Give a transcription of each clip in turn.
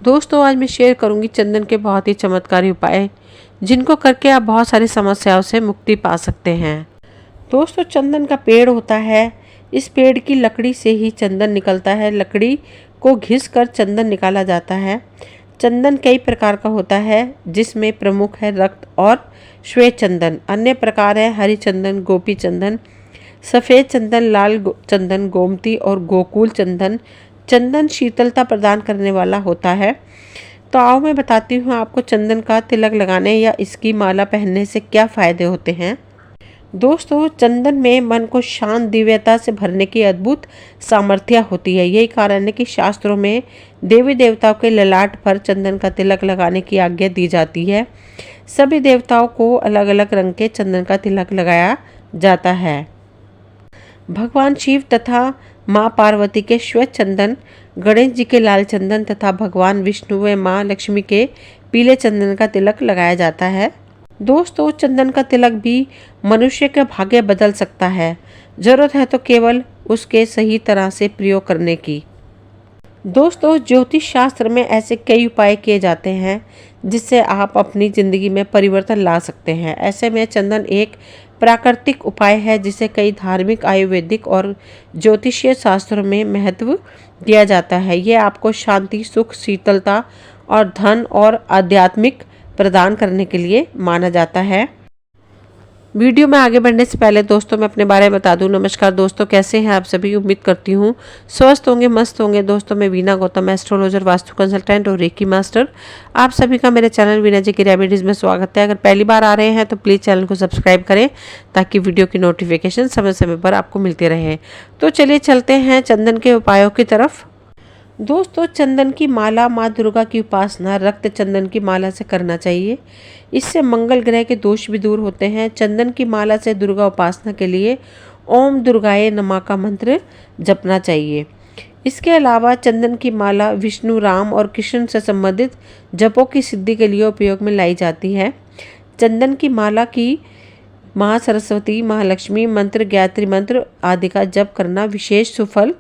दोस्तों आज मैं शेयर करूंगी चंदन के बहुत ही चमत्कारी उपाय जिनको करके आप बहुत सारी समस्याओं से मुक्ति पा सकते हैं। दोस्तों चंदन का पेड़ होता है, इस पेड़ की लकड़ी से ही चंदन निकलता है। लकड़ी को घिस कर चंदन निकाला जाता है। चंदन कई प्रकार का होता है जिसमें प्रमुख है रक्त और श्वेत चंदन। अन्य प्रकार है हरी चंदन, गोपी चंदन, सफ़ेद चंदन, लाल चंदन, गोमती और गोकुल चंदन। चंदन शीतलता प्रदान करने वाला होता है। तो आओ मैं बताती हूँ आपको चंदन का तिलक लगाने या इसकी माला पहनने से क्या फ़ायदे होते हैं। दोस्तों चंदन में मन को शांत दिव्यता से भरने की अद्भुत सामर्थ्य होती है। यही कारण है कि शास्त्रों में देवी देवताओं के ललाट पर चंदन का तिलक लगाने की आज्ञा दी जाती है। सभी देवताओं को अलग अलग रंग के चंदन का तिलक लगाया जाता है। भगवान शिव तथा माँ पार्वती के श्वेत चंदन, गणेश जी के लाल चंदन तथा भगवान विष्णु व माँ लक्ष्मी के पीले चंदन का तिलक लगाया जाता है। दोस्तों चंदन का तिलक भी मनुष्य के भाग्य बदल सकता है। जरूरत है तो केवल उसके सही तरह से प्रयोग करने की। दोस्तों ज्योतिष शास्त्र में ऐसे कई उपाय किए जाते हैं जिससे आप अपनी ज़िंदगी में परिवर्तन ला सकते हैं। ऐसे में चंदन एक प्राकृतिक उपाय है जिसे कई धार्मिक, आयुर्वेदिक और ज्योतिषीय शास्त्रों में महत्व दिया जाता है। ये आपको शांति, सुख, शीतलता और धन और आध्यात्मिक प्रदान करने के लिए माना जाता है। वीडियो में आगे बढ़ने से पहले दोस्तों मैं अपने बारे में बता दूं। नमस्कार दोस्तों, कैसे हैं आप सभी। उम्मीद करती हूँ स्वस्थ होंगे, मस्त होंगे। दोस्तों मैं वीना गौतम, एस्ट्रोलॉजर, वास्तु कंसल्टेंट और रेकी मास्टर। आप सभी का मेरे चैनल वीना जी की रेमेडीज़ में स्वागत है। अगर पहली बार आ रहे हैं तो प्लीज़ चैनल को सब्सक्राइब करें ताकि वीडियो की नोटिफिकेशन समय समय पर आपको मिलती रहे। तो चलिए चलते हैं चंदन के उपायों की तरफ। दोस्तों चंदन की माला माँ दुर्गा की उपासना रक्त चंदन की माला से करना चाहिए। इससे मंगल ग्रह के दोष भी दूर होते हैं। चंदन की माला से दुर्गा उपासना के लिए ओम दुर्गाये नमः का मंत्र जपना चाहिए। इसके अलावा चंदन की माला विष्णु, राम और कृष्ण से संबंधित जपों की सिद्धि के लिए उपयोग में लाई जाती है। चंदन की माला की माँ सरस्वती, महालक्ष्मी मंत्र, गायत्री मंत्र आदि का जप करना विशेष सुफल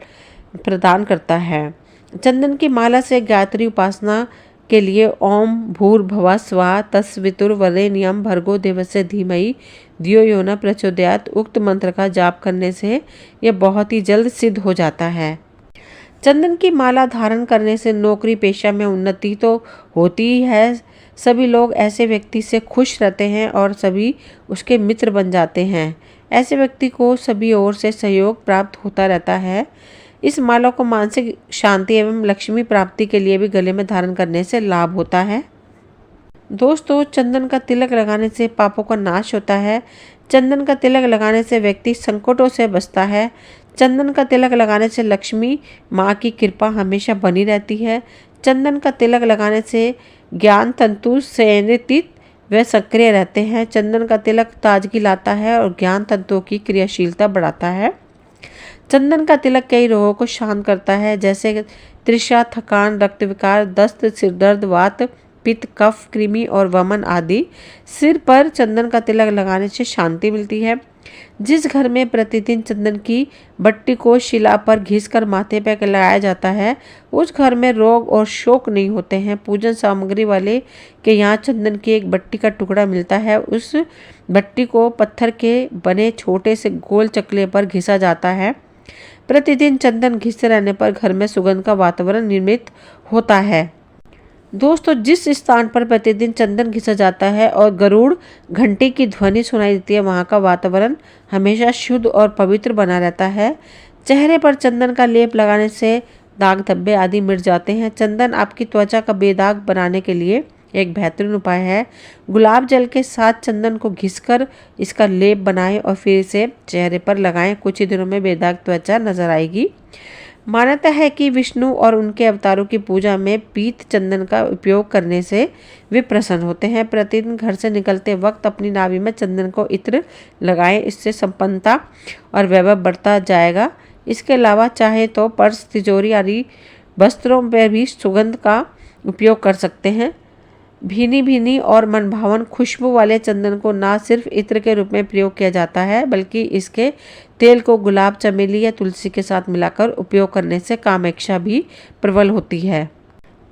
प्रदान करता है। चंदन की माला से गायत्री उपासना के लिए ओम भूर्भुवः स्वः तत्सवितुर्वरेण्यं भर्गो देवस्य धीमहि धियो यो न प्रचोदयात् उक्त मंत्र का जाप करने से यह बहुत ही जल्द सिद्ध हो जाता है। चंदन की माला धारण करने से नौकरी पेशा में उन्नति तो होती ही है, सभी लोग ऐसे व्यक्ति से खुश रहते हैं और सभी उसके मित्र बन जाते हैं। ऐसे व्यक्ति को सभी ओर से सहयोग प्राप्त होता रहता है। इस माला को मानसिक शांति एवं लक्ष्मी प्राप्ति के लिए भी गले में धारण करने से लाभ होता है। दोस्तों चंदन का तिलक लगाने से पापों का नाश होता है। चंदन का तिलक लगाने से व्यक्ति संकटों से बचता है। चंदन का तिलक लगाने से लक्ष्मी माँ की कृपा हमेशा बनी रहती है। चंदन का तिलक लगाने से ज्ञान तंतु संयमित व सक्रिय रहते हैं। चंदन का तिलक ताजगी लाता है और ज्ञान तंतुओं की क्रियाशीलता बढ़ाता है। चंदन का तिलक कई रोगों को शांत करता है जैसे तृषा, थकान, रक्त विकार, दस्त, सिरदर्द, वात, पित्त, कफ, कृमि और वमन आदि। सिर पर चंदन का तिलक लगाने से शांति मिलती है। जिस घर में प्रतिदिन चंदन की बट्टी को शिला पर घिसकर माथे पर लगाया जाता है उस घर में रोग और शोक नहीं होते हैं। पूजन सामग्री वाले के यहाँ चंदन की एक बट्टी का टुकड़ा मिलता है। उस बट्टी को पत्थर के बने छोटे से गोल चकले पर घिसा जाता है। प्रतिदिन चंदन घिसते रहने पर घर में सुगंध का वातावरण निर्मित होता है। दोस्तों जिस स्थान पर प्रतिदिन चंदन घिसा जाता है और गरुड़ घंटी की ध्वनि सुनाई देती है वहाँ का वातावरण हमेशा शुद्ध और पवित्र बना रहता है। चेहरे पर चंदन का लेप लगाने से दाग धब्बे आदि मिट जाते हैं। चंदन आपकी त्वचा का बेदाग बनाने के लिए एक बेहतरीन उपाय है। गुलाब जल के साथ चंदन को घिसकर इसका लेप बनाएं और फिर इसे चेहरे पर लगाएं। कुछ ही दिनों में बेदाग त्वचा नजर आएगी। मान्यता है कि विष्णु और उनके अवतारों की पूजा में पीत चंदन का उपयोग करने से वे प्रसन्न होते हैं। प्रतिदिन घर से निकलते वक्त अपनी नाभि में चंदन को इत्र लगाएं, इससे संपन्नता और वैभव बढ़ता जाएगा। इसके अलावा चाहे तो पर्स, तिजोरी आदि वस्त्रों पर भी सुगंध का उपयोग कर सकते हैं। भीनी भीनी और मनभावन खुशबू वाले चंदन को न सिर्फ इत्र के रूप में प्रयोग किया जाता है बल्कि इसके तेल को गुलाब, चमेली या तुलसी के साथ मिलाकर उपयोग करने से कामेक्षा भी प्रबल होती है।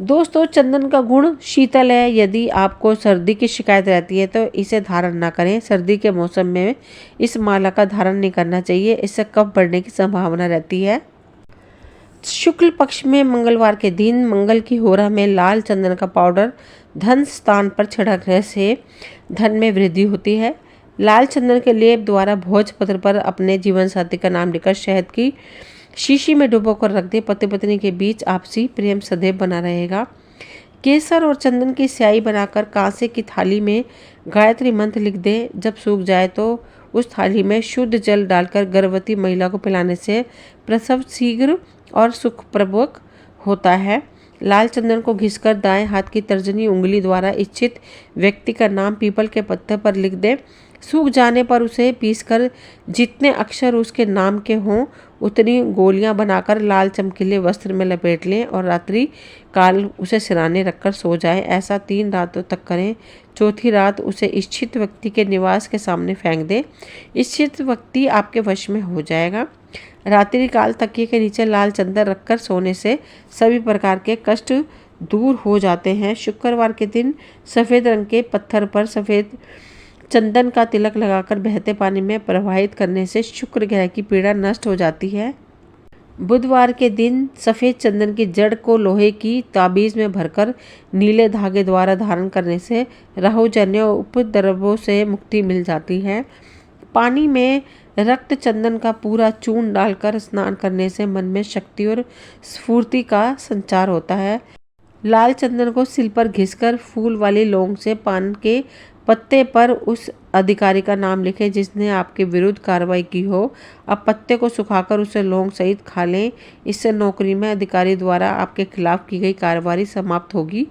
दोस्तों चंदन का गुण शीतल है। यदि आपको सर्दी की शिकायत रहती है तो इसे धारण ना करें। सर्दी के मौसम में इस माला का धारण नहीं करना चाहिए, इससे कफ बढ़ने की संभावना रहती है। शुक्ल पक्ष में मंगलवार के दिन मंगल की होरा में लाल चंदन का पाउडर धन स्थान पर छिड़कने से धन में वृद्धि होती है। लाल चंदन के लेप द्वारा भोजपत्र पर अपने जीवन साथी का नाम लिखकर शहद की शीशी में डुबोकर रख दे। पति पत्नी के बीच आपसी प्रेम सदैव बना रहेगा। केसर और चंदन की स्याही बनाकर कांसे की थाली में गायत्री मंत्र लिख दे। जब सूख जाए तो उस थाली में शुद्ध जल डालकर गर्भवती महिला को पिलाने से प्रसव शीघ्र और सुखप्रद होता है। लाल चंदन को घिसकर दाएं हाथ की तर्जनी उंगली द्वारा इच्छित व्यक्ति का नाम पीपल के पत्ते पर लिख दे। सूख जाने पर उसे पीसकर जितने अक्षर उसके नाम के हों उतनी गोलियां बनाकर लाल चमकीले वस्त्र में लपेट लें और रात्रि काल उसे सिराने रखकर सो जाएं। ऐसा 3 रातों तक करें। चौथी रात उसे इच्छित व्यक्ति के निवास के सामने फेंक दें। इच्छित व्यक्ति आपके वश में हो जाएगा। रात्रि काल तकिए के नीचे लाल चंदन रखकर सोने से सभी प्रकार के कष्ट दूर हो जाते हैं। शुक्रवार के दिन सफ़ेद रंग के पत्थर पर सफ़ेद चंदन का तिलक लगाकर बहते पानी में प्रवाहित करने से शुक्र ग्रह की पीड़ा नष्ट हो जाती है। बुधवार के दिन सफ़ेद चंदन की जड़ को लोहे की ताबीज़ में भरकर नीले धागे द्वारा धारण करने से राहुजन्य उपद्रवों से मुक्ति मिल जाती है। पानी में रक्त चंदन का पूरा चूर्ण डालकर स्नान करने से मन में शक्ति और स्फूर्ति का संचार होता है। लाल चंदन को सिल पर घिसकर फूल वाली लौंग से पान के पत्ते पर उस अधिकारी का नाम लिखें जिसने आपके विरुद्ध कार्रवाई की हो। अब पत्ते को सुखाकर उसे लौंग सहित खा लें। इससे नौकरी में अधिकारी द्वारा आपके खिलाफ की गई कार्रवाई समाप्त होगी।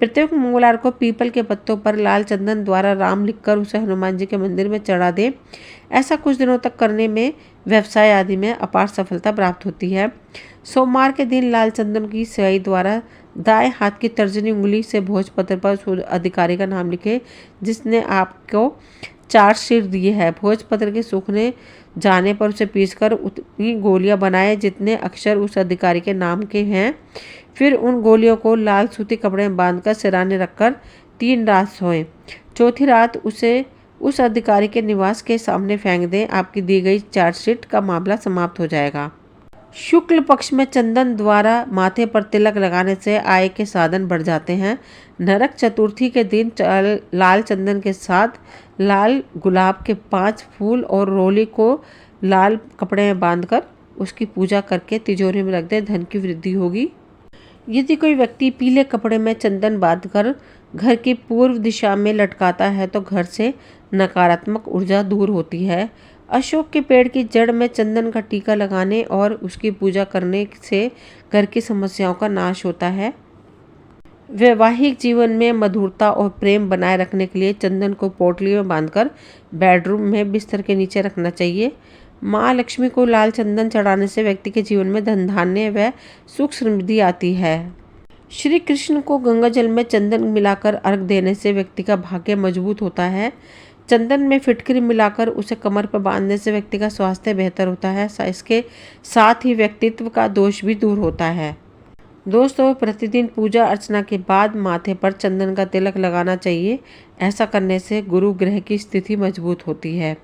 प्रत्येक मंगलवार को पीपल के पत्तों पर लाल चंदन द्वारा राम लिखकर उसे हनुमान जी के मंदिर में चढ़ा दें। ऐसा कुछ दिनों तक करने में व्यवसाय आदि में अपार सफलता प्राप्त होती है। सोमवार के दिन लाल चंदन की स्याही द्वारा दाएं हाथ की तर्जनी उंगली से भोजपत्र पर उस अधिकारी का नाम लिखे जिसने आपको 4 सिर दिए हैं। भोजपत्र के सूखने जाने पर उसे पीसकर उतनी गोलियां बनाए जितने अक्षर उस अधिकारी के नाम के हैं। फिर उन गोलियों को लाल सूती कपड़े में बांधकर सिराने रखकर 3 रात सोएं। चौथी रात उसे उस अधिकारी के निवास के सामने फेंक दें। आपकी दी गई चार्जशीट का मामला समाप्त हो जाएगा। शुक्ल पक्ष में चंदन द्वारा माथे पर तिलक लगाने से आय के साधन बढ़ जाते हैं। नरक चतुर्थी के दिन लाल चंदन के साथ लाल गुलाब के 5 फूल और रोली को लाल कपड़े में बांधकर उसकी पूजा करके तिजोरी में रख दें। धन की वृद्धि होगी। यदि कोई व्यक्ति पीले कपड़े में चंदन बांधकर घर की पूर्व दिशा में लटकाता है तो घर से नकारात्मक ऊर्जा दूर होती है। अशोक के पेड़ की जड़ में चंदन का टीका लगाने और उसकी पूजा करने से घर की समस्याओं का नाश होता है। वैवाहिक जीवन में मधुरता और प्रेम बनाए रखने के लिए चंदन को पोटली में बांधकर बेडरूम में बिस्तर के नीचे रखना चाहिए। माँ लक्ष्मी को लाल चंदन चढ़ाने से व्यक्ति के जीवन में धन धान्य व सुख समृद्धि आती है। श्री कृष्ण को गंगा जल में चंदन मिलाकर अर्घ देने से व्यक्ति का भाग्य मजबूत होता है। चंदन में फिटकरी मिलाकर उसे कमर पर बांधने से व्यक्ति का स्वास्थ्य बेहतर होता है। इसके साथ ही व्यक्तित्व का दोष भी दूर होता है। दोस्तों प्रतिदिन पूजा अर्चना के बाद माथे पर चंदन का तिलक लगाना चाहिए। ऐसा करने से गुरु ग्रह की स्थिति मजबूत होती है।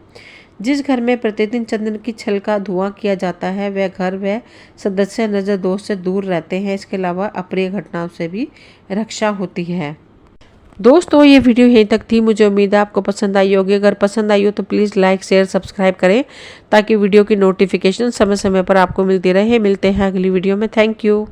जिस घर में प्रतिदिन चंदन की छल का धुआं किया जाता है वह घर व सदस्य नजर दोष से दूर रहते हैं। इसके अलावा अप्रिय घटनाओं से भी रक्षा होती है। दोस्तों ये वीडियो यहीं तक थी। मुझे उम्मीद है आपको पसंद आई होगी। अगर पसंद आई हो तो प्लीज़ लाइक शेयर सब्सक्राइब करें ताकि वीडियो की नोटिफिकेशन समय समय पर आपको मिलती रहे। मिलते हैं अगली वीडियो में। Thank you.